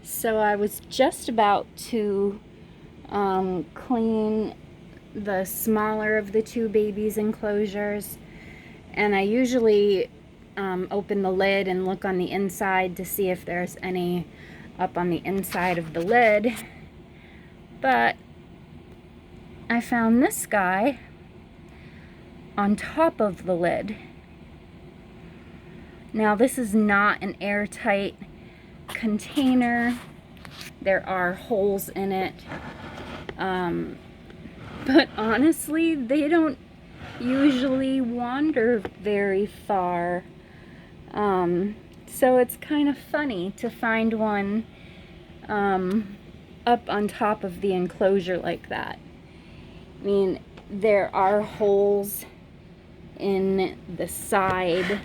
So I was just about to clean the smaller of the two babies' enclosures, and I usually open the lid and look on the inside to see if there's any up on the inside of the lid, but I found this guy on top of the lid. Now this is not an airtight container. There are holes in it, but honestly they don't usually wander very far, so it's kind of funny to find one up on top of the enclosure like that. I mean, there are holes in the side.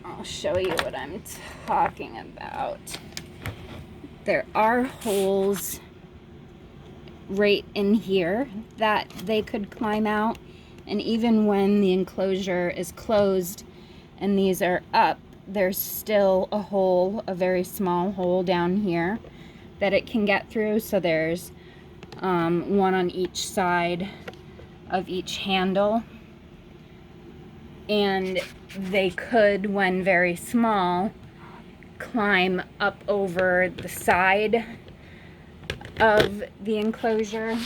I'll show you what I'm talking about. There are holes right in here that they could climb out, and even when the enclosure is closed and these are up, there's still a hole, a very small hole down here that it can get through. So there's one on each side of each handle, and they could, when very small, climb up over the side of the enclosure,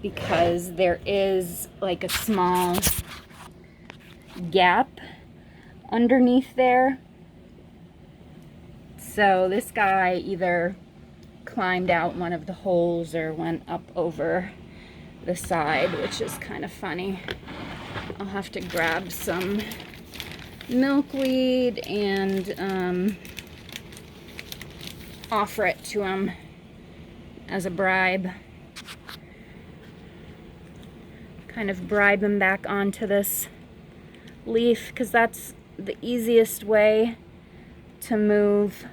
because there is like a small gap underneath there. So this guy either climbed out one of the holes or went up over the side, which is kind of funny. I'll have to grab some milkweed and offer it to him as a bribe. Kind of bribe him back onto this leaf, because that's the easiest way to move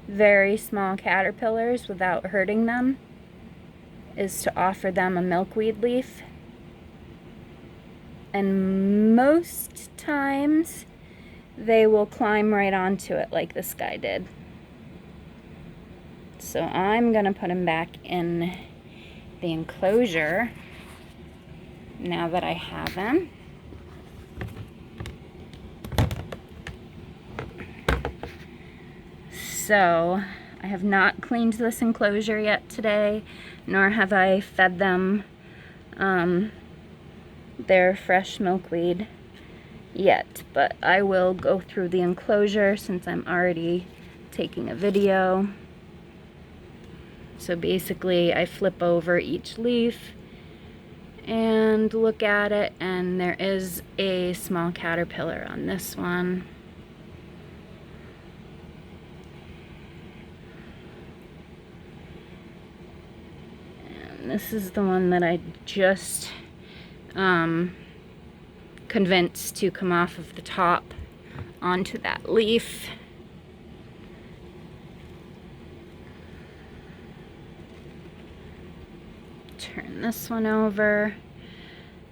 very small caterpillars without hurting them, is to offer them a milkweed leaf. And most times they will climb right onto it like this guy did. So I'm gonna put him back in the enclosure now that I have him. So I have not cleaned this enclosure yet today, nor have I fed them their fresh milkweed yet, but I will go through the enclosure since I'm already taking a video. So basically I flip over each leaf and look at it, and there is a small caterpillar on this one. And this is the one that I just convinced to come off of the top onto that leaf. Turn this one over.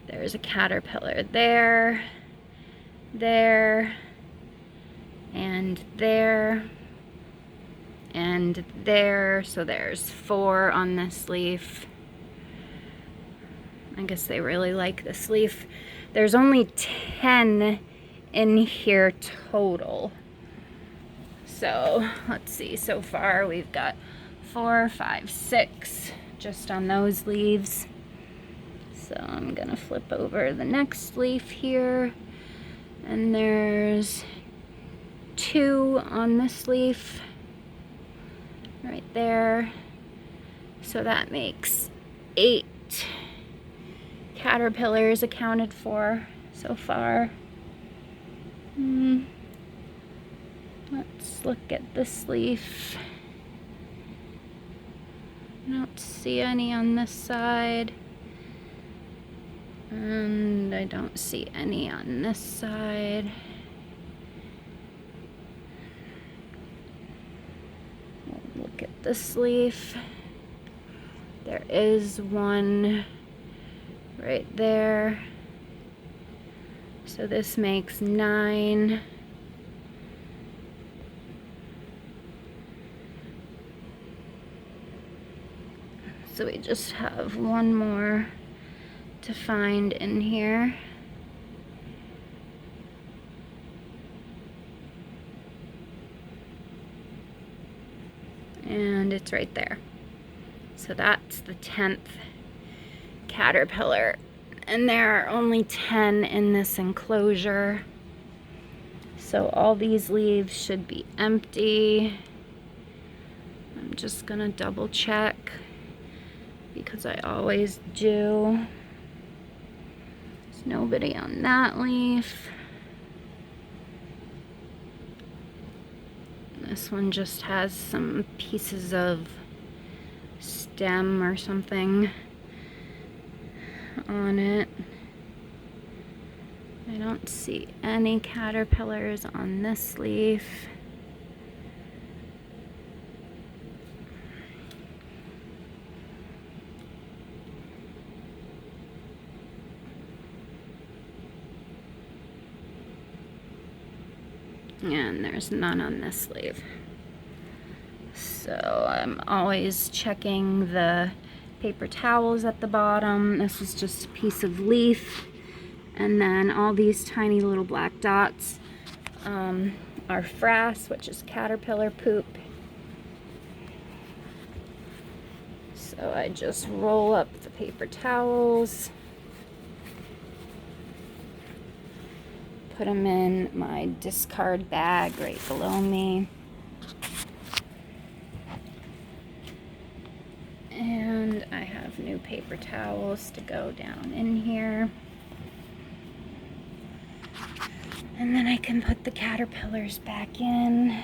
There's a caterpillar there, there, and there, and there. So there's 4 on this leaf. I guess they really like this leaf. There's only 10 in here total. So let's see, so far we've got 4, 5, 6 just on those leaves. So I'm gonna flip over the next leaf here, and there's 2 on this leaf right there. So that makes 8 caterpillars accounted for so far. Let's look at this leaf. I don't see any on this side, and I don't see any on this side. Look at this leaf. There is one right there. So this makes 9 So we just have one more to find in here. And it's right there. So that's the 10th caterpillar. And there are only 10 in this enclosure. So all these leaves should be empty. I'm just gonna double check because I always do. There's nobody on that leaf. This one just has some pieces of stem or something on it. I don't see any caterpillars on this leaf. And there's none on this leaf. So I'm always checking the paper towels at the bottom. This is just a piece of leaf. And then all these tiny little black dots are frass, which is caterpillar poop. So I just roll up the paper towels, put them in my discard bag right below me. And I have new paper towels to go down in here. And then I can put the caterpillars back in.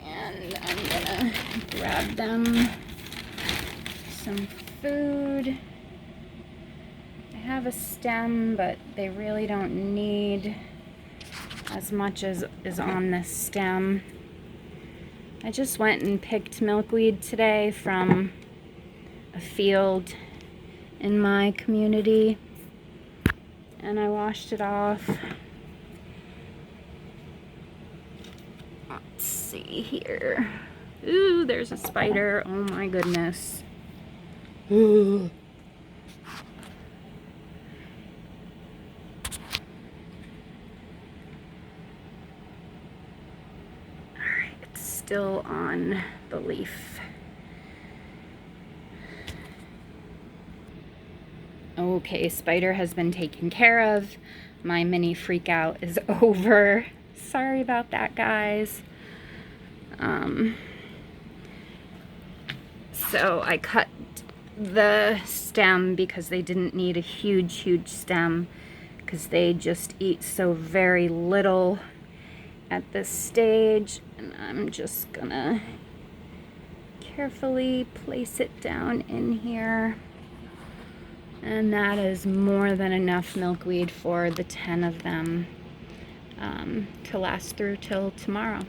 And I'm gonna grab them some food. I have a stem, but they really don't need as much as is on this stem. I just went and picked milkweed today from a field in my community, and I washed it off. Let's see here. Ooh, there's a spider. Oh my goodness. Ooh. Alright, it's still on the leaf. Okay, spider has been taken care of. My mini freak out is over. Sorry about that, guys. So I cut the stem because they didn't need a huge stem, because they just eat so very little at this stage. And I'm just gonna carefully place it down in here. And that is more than enough milkweed for the 10 of them to last through till tomorrow.